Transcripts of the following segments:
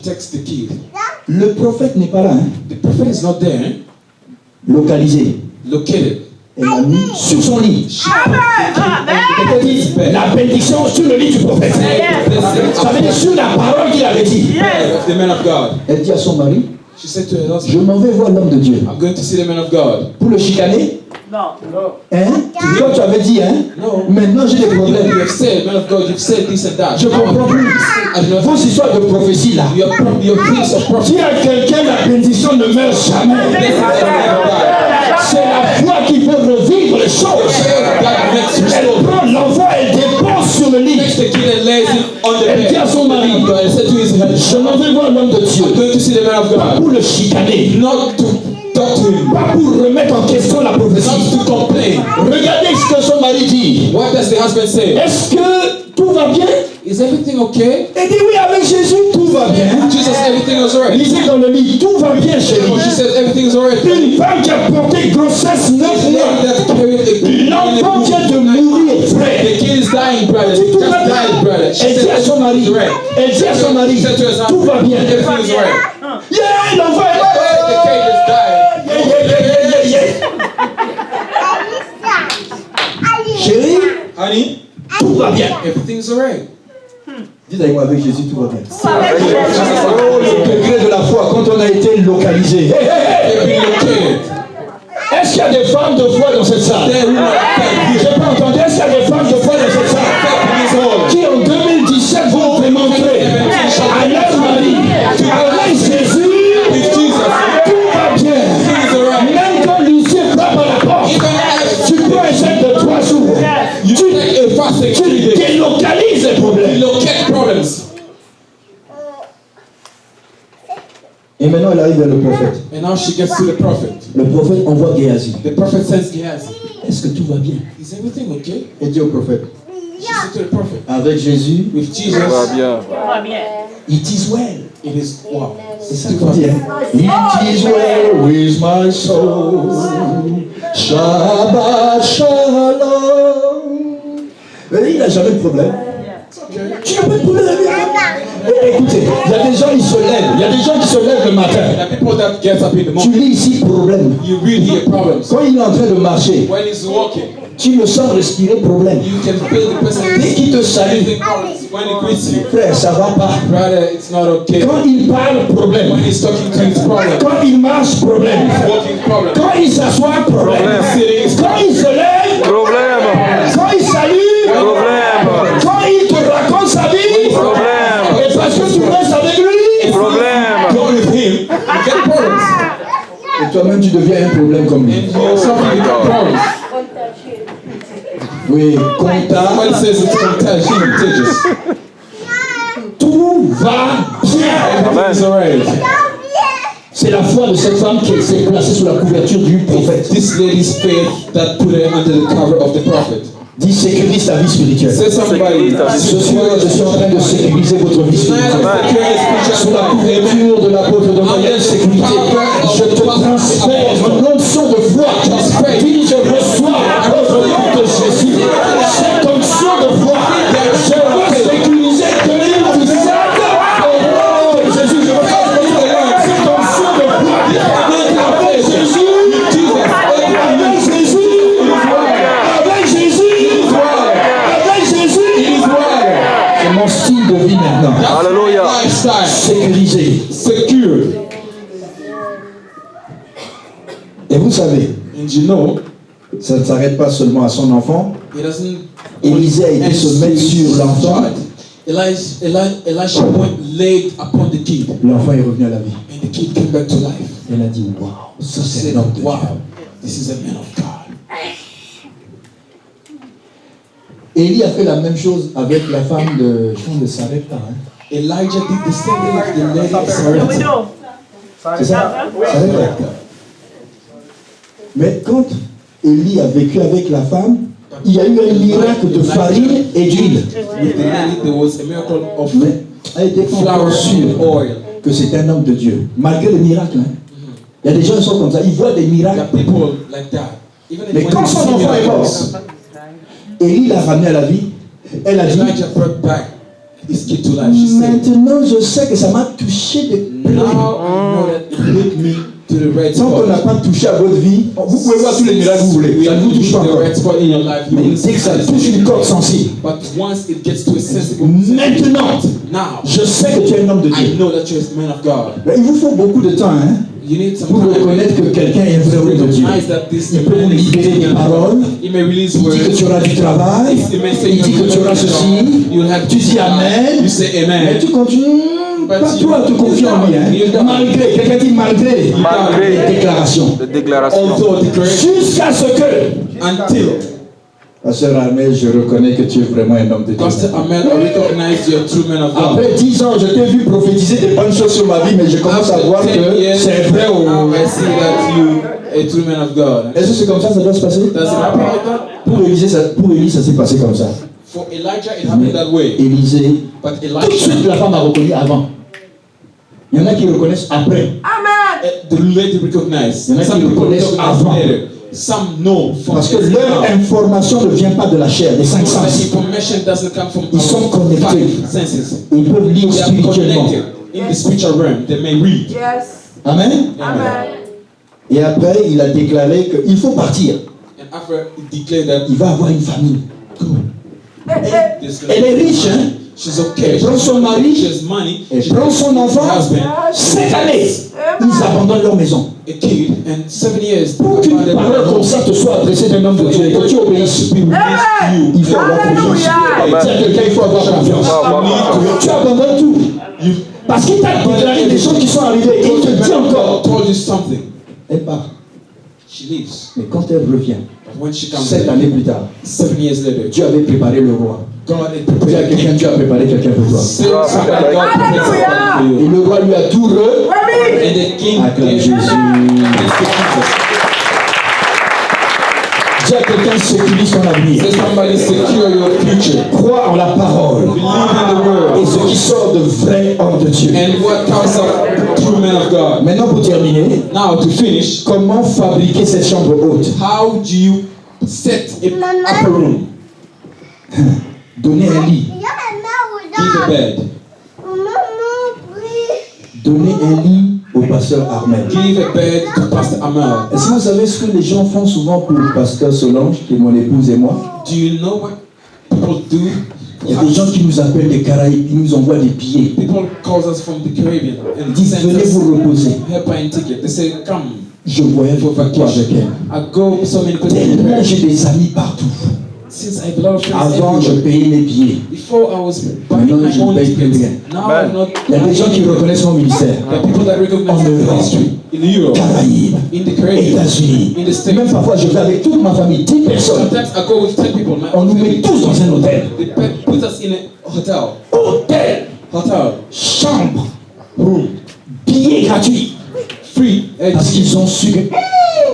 Takes the kid. Le prophète n'est pas là. Hein? The prophet is not there. Hein? Localisé. Located. Elle l'a mis sur son lit. La bénédiction sur le lit du prophète. Ça veut dire sur la parole qu'il avait dit. The man of God. Elle dit à son mari, She said to her husband, je m'en vais voir l'homme de Dieu. I'm going to see the man of God. Pour le chicaner? Non. Hein? Toi tu avais dit, hein? No. Maintenant j'ai des You problèmes. have said, man of God, you've said this and that. Je comprends plus. Vos histoires de prophétie là. Your things of prophecy. Si à quelqu'un la bénédiction ne meurt jamais, c'est la foi qui peut revivre les choses. Elle prend l'enfant, elle dépose sur le lit. Elle dit à son mari, je m'en vais voir l'homme de Dieu. Pas pour le chicaner. Not to talk to him. Pas pour remettre en question la prophétie. Not to complain. Regardez ce que son mari dit. What does the husband say? Est-ce que tout va bien? Is everything okay? Elle dit oui, avec Jésus, tout va bien. Jesus, everything is alright. Lisez dans le lit, tout va bien chez lui. She said everything is alright. Une femme qui a porté grossesse 9 mois. L'enfant vient de mourir, frère. The kid is dying, brother. Just died, brother. She Elle dit à said, son mari, elle dit à son mari, tout va bien. everything is alright. Yeah, l'enfant est The kid just died. Chérie, Honey, tout va bien. everything is alright. Dites avec moi, avec Jésus, tout va bien. Avec Jésus. Oh, le degré de la foi quand on a été localisé. They've been located. Est-ce qu'il y a des femmes de foi dans cette salle? Je n'ai pas entendu. Est-ce qu'il y a des femmes de foi dans cette salle qui en 2017 vont démontrer à leur mari, avec Jésus, tout va bien. Même quand Lucier frappe à la porte, tu prends un chèque de 3 jours. Tu délocalises les problèmes. Locate problems. Et maintenant, elle arrive vers le prophète. And now she gets to the prophet. Le prophète envoie Géasi. The prophet sends Gehazi. Est-ce que tout va bien? Is everything okay? Elle dit au prophète, She said to the prophet, avec Jésus, with Jesus, Tout va bien. it is well. it is wow. C'est ça qu'on dit, hein? It is well with my soul. Shabbat shalom. Il n'a jamais de problème. Tu n'as pas de problème. Écoutez, il y a des gens qui se lèvent. Il y a des gens qui se lèvent le matin. The people that get up in the Tu morning, lis ici problème. you read here problems. Quand il est en train de marcher, When he's walking, tu le sens respirer problème. you can feel the person Dès qu'il te salue, breathing problems. When he greets you, frère, ça va pas. brother, it's not okay. Quand il parle, problème. When he's talking to you, it's problem. Quand il marche, problème. Walking problem. Quand il s'assoit, problème. Sitting, Quand il se lève, quand il salue, quand il te raconte sa vie, et parce que tu restes avec lui, go with him, you get problems. et toi-même tu deviens un problème comme lui. And you yourself, you get problems. Oui, compta, Somebody says it's contagious. tout va bien. Everything is alright. C'est la foi de cette femme qui s'est placée sous la couverture du prophète. This lady's faith that put her under the cover of the prophet. Dis sécurise ta vie spirituelle. Say somebody, Ce soir, je suis en train de sécuriser votre vie spirituelle. Sous la couverture de l'apôtre de moyenne sécurité, je te transfère une onction de foi. Dis, je reçois au nom de Jésus cette onction de foi. Je veux sécuriser 2017 au nom de Jésus. Je veux cette onction de foi. Avec Jésus, avec Jésus, avec Jésus. Avec Jésus, c'est mon style de vie maintenant. Alléluia. Lifestyle. Sécurisé. Secure. Et vous savez, And you know, ça ne s'arrête pas seulement à son enfant. it doesn't. Élisée a été se mettre sur l'enfant. Elisha went laid upon the kid, L'enfant est revenu à la vie. and the kid came back to life. Elle a dit, waouh, ça He c'est said, l'homme de wow, Dieu. this is a man of God. Élie a fait la même chose avec la femme de Sarepta. Hein. Elijah did the same thing with the lady of Sarepta. C'est ça? Sarepta. Mais quand Élie a vécu avec la femme, il y a eu un miracle de farine et d'huile. With the lady, there was a miracle of Mais a été flour sûr and oil. que c'est un homme de Dieu, malgré le miracle. Hein. Il y a des gens qui sont comme ça, ils voient des There miracles. are people like that. Even Mais when quand you son see enfant est mort, miracles, Élie l'a ramené à la vie. Elle a dit, Elijah brought back his kid to life. She said, Maintenant, je sais que ça m'a touché de près. now I know that it hit me to the red Tant qu'on n'a spot. pas touché à votre vie, vous pouvez voir tous les miracles que vous voulez. Ça ne vous touche pas The encore. red spot in your life. You Mais will dès que ça see touche une it. corde sensible, But once it gets to a sensible maintenant, now je sais que tu es un homme de I Dieu. know that you're a man of God. Il vous faut beaucoup de temps You need some pour time reconnaître que quelqu'un est un vrai to homme de Dieu. recognize that this Il peut vous libérer des paroles. He may release Il dit que words. tu auras du travail. He may say Il dit que tu auras ceci. You'll have Tu dis Amen. You say Mais amen. tu continues pas toi à te confier en lui. Malgré, quelqu'un dit malgré. Malgré. Les déclarations. De déclaration. Although declaration Jusqu'à ce que. until Pasteur Armel, je reconnais que tu es vraiment un homme de Dieu. Pastor Ahmed, I recognize you're a true man of God. Après 10 ans, je t'ai vu prophétiser des bonnes choses sur ma vie, mais je commence à voir que c'est vrai ou now I see that you a true man of God. Est-ce que c'est comme ça doit se passer? Does it happen like that? Pour Élie, ça s'est passé comme ça. For Elijah, it happened that way. Élisée, But tout de suite, Elijah, la femme a reconnu avant. Il y en a qui reconnaissent après. the lady recognized. Il y en a Some qui people reconnaissent recognize avant. later. Some know from Parce que the leur information ne vient pas de la chair, des cinq The sens. information doesn't come from Ils sont our connectés. five senses. Ils peuvent lire They are spirituellement. connected in the spiritual realm. They may read. Yes. Amen. Amen. Et après, il a déclaré qu'il faut partir. And after he declared that Il va avoir une famille. this Elle est riche, hein? she's okay. Elle prend son mari, She has money. elle She prend son enfant. has a husband, Cette année, ils abandonnent leur maison. a kid, and 7 years. Pour qu'une parole comme ça te soit adressée d'un homme de Dieu et que tu obéisses, il faut avoir confiance. Dis à quelqu'un, il faut avoir confiance. Tu abandonnes tout. Parce qu'il t'a déclaré des choses qui sont arrivées et il te dit encore. told you something. Elle part. She leaves. Mais quand elle revient, But when she comes 7 back, années plus tard, 7 years later, Dieu avait préparé le roi. God had Dis à prepared quelqu'un, Dieu a préparé quelqu'un pour toi. Say something like God prepared something for Et you. le roi lui a tout And the king acclame gave Jésus. praise to Jesus. Dis à quelqu'un, sécurise ton avenir. Say somebody secure your future. Crois en la parole. Believe in the word. Et ce qui sort de vrais hommes de Dieu. And what comes up true men of God. Maintenant, pour terminer, Now to finish, comment fabriquer cette chambre haute? how do you set a upper room? Donner un lit. Give a bed. Donner un lit au pasteur Armel. Give a bed to Pastor Amel. Est-ce que vous savez ce que les gens font souvent pour le pasteur Solange, qui est mon épouse et moi? Do you know what people do? Il y a des gens qui nous appellent des Caraïbes, ils nous envoient des billets. People calls us from the Caribbean and Ils disent, send venez us vous reposer. airplane ticket. They say, come Je voyage for beaucoup avec vacation. elle. I go so many places. Tellement j'ai des amis partout. Since I have a lot of friends Avant, je everywhere. payais mes billets. Before I was buying Maintenant, my je own paye plus tickets. rien. Now I'm not. Il y a des gens qui reconnaissent mon ministère. There are people that recognize En the Europe. ministry in Europe, Caraïbes, in the Caribbean, États-Unis. in the States. Même parfois, je vais avec toute ma famille, 10 personnes. Sometimes I go with 10 people. My On own nous met family. tous dans un hôtel. They put us in a hotel. Hôtel, chambre, Room. billets gratuits. Free. Parce qu'ils ont su que.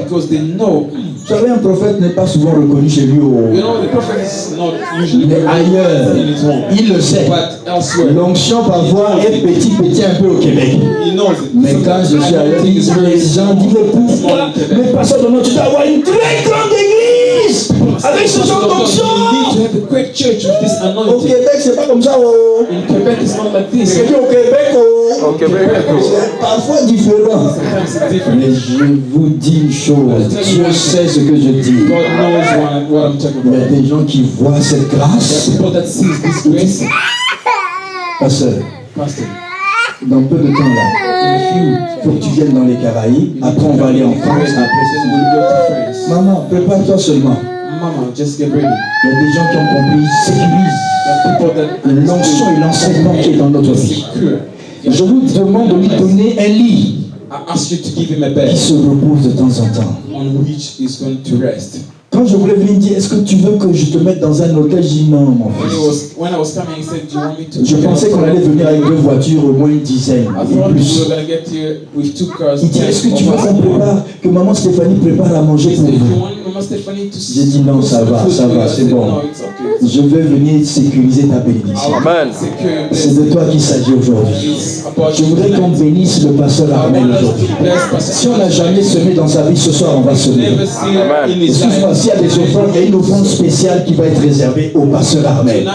Because they know. Vous savez, un prophète n'est pas souvent reconnu chez lui. You know, the prophet is not usually Mais ailleurs, in his home. il le sait. But elsewhere, L'onction parfois est petit un peu au Québec. he knows it. Mais quand je suis ailleurs, think it's very les gens disent, mais pourquoi? Mais pasteur de notre, tu dois avoir une très grande église avec ce genre d'onction. You need to have a great church with this Au anointing. Québec, c'est pas comme ça. Oh. In Quebec, it's not like this. C'est au Québec. Oh. Au Québec. C'est parfois différent. Sometimes it's different. Mais je vous dis une chose, Dieu sait ce que je dis. God knows what I'm talking Il y a about. des gens qui voient cette There are grâce. people that see this grace. Pasteur, Pastor, dans peu de temps là, il faut que tu viennes dans les Caraïbes. Après, on va aller en France. then we'll go to France. Maman, prépare-toi seulement. Mama, just get ready. Il y a des gens qui ont compris, sécurise There are people that l'onction et l'enseignement qui est dans notre vie. secure. Je vous demande de lui donner un lit I ask you to give him a qui bed se repose de temps en temps. on which he's going to rest. Quand je voulais venir dire, est-ce que tu veux que je te mette dans un hôtel? Je dis non, mon fils. When I was coming, he said, "Do you want me to?" Je pensais qu'on allait venir avec 2 voitures, au moins une dizaine I et thought we plus. were gonna get here with 2 cars. Il dit, est-ce que tu veux Or qu'on more. prépare, que maman Stéphanie prépare à manger He pour said, "If you vous? want Mama Stephanie to J'ai dit non, ça va, food ça for you." va, I c'est said, bon. "No, it's okay. Je vais venir sécuriser ta bénédiction. Amen. Secure your C'est blessing. de toi qu'il s'agit aujourd'hui. It's about Je voudrais qu'on tonight. bénisse le pasteur I Armel want us aujourd'hui. to bless Pastor Si on n'a jamais semé dans sa vie, ce soir on va semer. Never see in his Excuse-moi, life. s'il y a des offrandes, il y a une offrande spéciale qui va être réservée au pasteur Armel.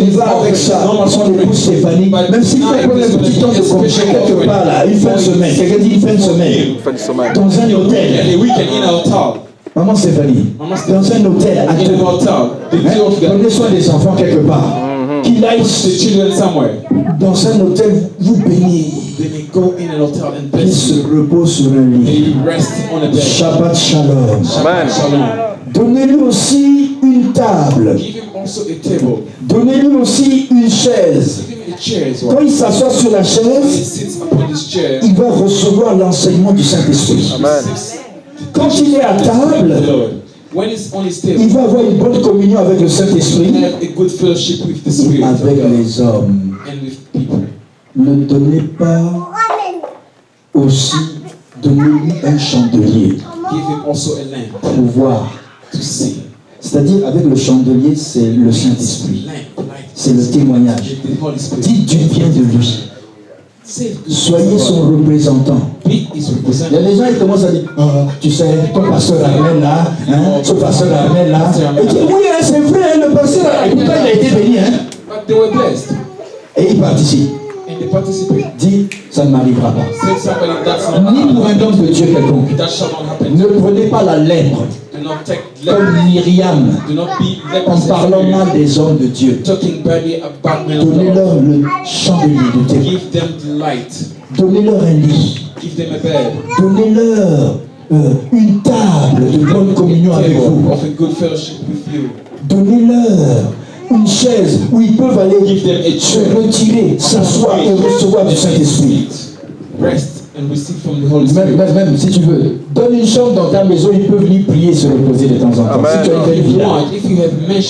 Il va avec ça, son épouse Stéphanie. Même s'il faut prendre un petit temps de congé quelque part là, une fin de semaine. Quelqu'un dit une fin de semaine. Dans un hôtel. Maman Stéphanie, dans un hôtel à prenez soin des enfants quelque part. Qu'il aille dans un hôtel, vous bénir. Il se repose sur un lit. Shabbat shalom. Donnez-lui aussi une table. Donnez-lui aussi une chaise. Quand il s'assoit sur la chaise, il va recevoir l'enseignement du Saint-Esprit. Quand il est à table, il va avoir une bonne communion avec le Saint-Esprit et avec les hommes. Ne donnez pas aussi, donnez-lui un chandelier pour voir. C'est-à-dire, avec le chandelier, c'est le Saint-Esprit. C'est le témoignage. Dites du bien de lui. Soyez son représentant. Il y a des gens qui commencent à dire, oh, tu sais, ton pasteur Armel là, ce pasteur Armel là. Et dit, oui, c'est vrai, le pasteur Armel. Et pourtant, il a été béni. Et il participe. Dit, ça ne m'arrivera pas. Ni pour un homme de Dieu quelconque. Ne prenez pas la lèpre comme Myriam en parlant mal des hommes de Dieu. Donnez-leur le chandelier de témoin. Donnez-leur un lit. Donnez-leur une table de bonne communion avec vous. Donnez-leur une chaise où ils peuvent aller se retirer, s'asseoir et recevoir du Saint-Esprit. Même si tu veux, donne une chambre dans ta maison, ils peuvent lui prier, se reposer de temps en temps. Si tu as une belle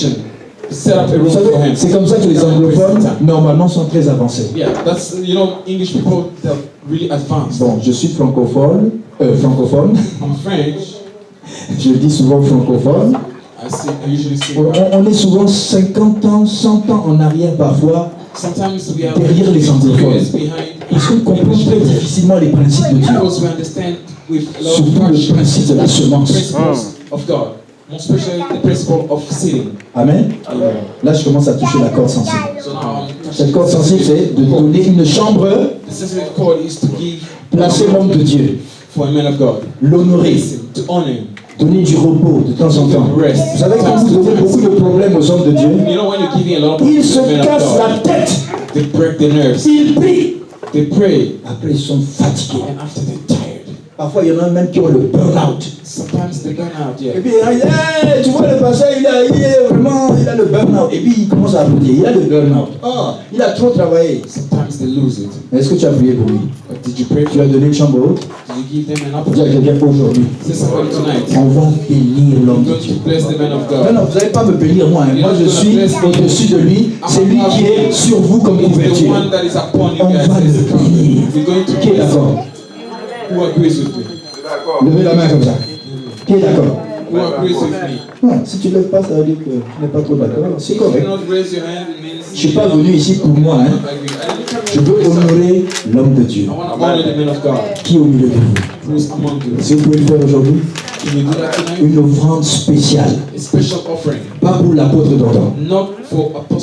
c'est comme ça que les anglophones, normalement, sont très avancés. Bon, je suis francophone. Je dis souvent francophone. On est souvent 50 ans, 100 ans en arrière parfois, derrière les anglophones. Parce qu'on comprend très difficilement les principes de Dieu. Surtout le principe de la semence. Amen. Là, je commence à toucher la corde sensible. Cette corde sensible, c'est de donner une chambre, placer l'homme de Dieu, l'honorer, donner du repos de temps en temps. Vous savez, quand vous donnez beaucoup de problèmes aux hommes de Dieu, ils se cassent la tête. Ils prient. Après, ils sont fatigués. Parfois, il y en a même qui ont le burn-out. Et puis, hey, tu vois le pasteur, il a le burn-out. Et puis, il commence à applaudir. Il a le burn-out. Oh, il a trop travaillé. Est-ce que tu as prié pour lui? Tu as donné une chambre haute? Dis à quelqu'un aujourd'hui. On va bénir l'homme de Dieu. Non, vous n'allez pas me bénir moi. Moi, je suis au-dessus de lui. C'est lui qui est sur vous comme couverture. On va le bénir. Qui est d'accord? Levez la main comme ça. Qui est d'accord? Non, si tu ne lèves pas, ça veut dire que tu n'es pas trop d'accord. C'est correct. Je ne suis pas venu ici pour moi. Je veux honorer l'homme de Dieu qui est au milieu de vous. Si vous pouvez le faire aujourd'hui, une offrande spéciale. Pas pour l'apôtre Dandan.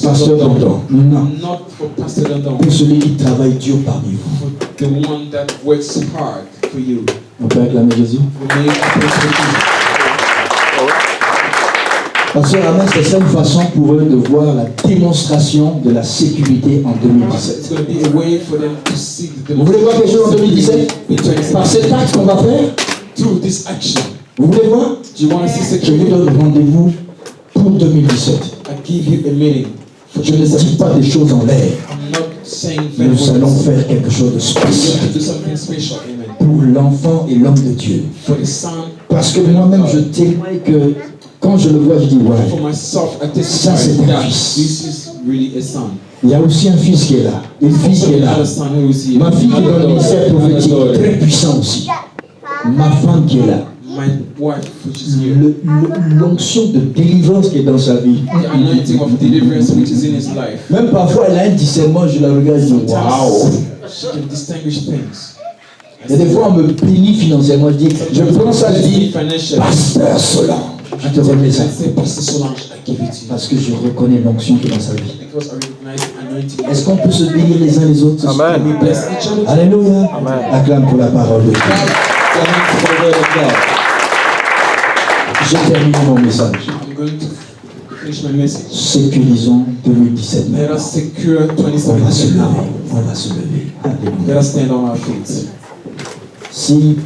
Pasteur Dandan. Non. Pour celui qui travaille dur parmi vous. On peut acclamer Jésus. Pasteur Armel, c'est ça une façon pour eux de voir la démonstration de la sécurité en 2017. Vous voulez voir quelque chose en 2017? Par cet acte qu'on va faire? Vous voulez voir? Je vous donne rendez-vous pour 2017. Je ne dis pas des choses en l'air. Nous allons faire quelque chose de spécial pour l'enfant et l'homme de Dieu. Parce que moi-même, je témoigne que quand je le vois, je dis, ouais, ça c'est un fils. Il y a aussi un fils qui est là, une fille qui est là. Ma fille qui est dans le ministère prophétique, très puissant aussi. Ma femme qui est là. L'onction de délivrance qui est dans sa vie. Même parfois, elle a un discernement, je la regarde et je dis, waouh. Il y a des fois, on me bénit financièrement. Je prends ça, je dis, pasteur Solange. Je te remets ça. I say, Pastor Solange, I give it to you. Parce que je reconnais l'onction qui est dans sa vie. Because I recognize the anointing. Est-ce qu'on peut se bénir les uns les autres? Amen. We bless each other. Alléluia. Amen. Acclame pour la parole de Dieu. Thank for the word of God. J'ai terminé mon message. I'm going to finish my message. Sécurisons 2017 Let maintenant. us secure On va se 2017 now. lever. On va se lever. Alléluia. Let us stand on our feet. Si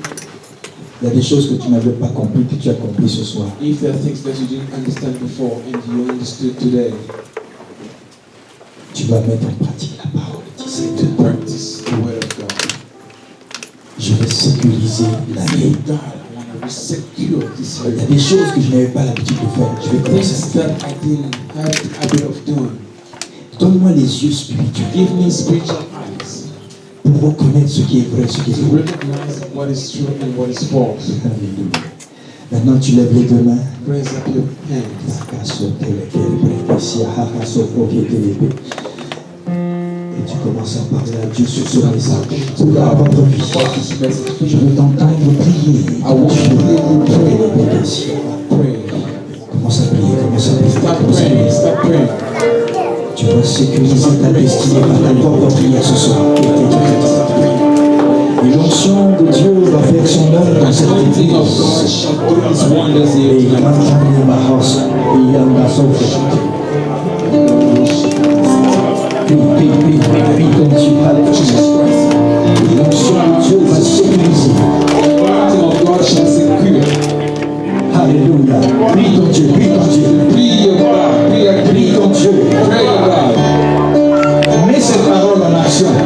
il y a des choses que tu n'avais pas compris, que tu as compris ce soir, If there are things that you didn't understand before and you understood today, tu vas mettre en pratique la parole de Dieu. to practice the word of God. Je vais sécuriser Say, l'année. God, I want to secure this Il y a year. des choses que je n'avais pas l'habitude de faire. Je vais commencer. Things that I didn't have the habit of doing. Donne-moi les yeux spirituels Give me spiritual eyes pour reconnaître ce qui est vrai, ce qui est to faux. recognize what is true and what is false. Alléluia. Maintenant, tu lèves les deux mains. Raise up your hands. Et tu commences à parler à Dieu sur ce Start message. talking Pour to la God votre vie. about this message. Je veux t'entendre prier. I want to hear you pray. Pray. Commence à prier, commence à prier. Start Commence à praying. prier. Start praying. Tu vas sécuriser ta destinée par ta propre prière ce soir. Start praying. Et l'onction de Dieu va faire son œuvre dans cette Anointing of église. God shall do His wonders Et here il tonight. va ma race. Et il y a ma sauce. Prie comme tu parles.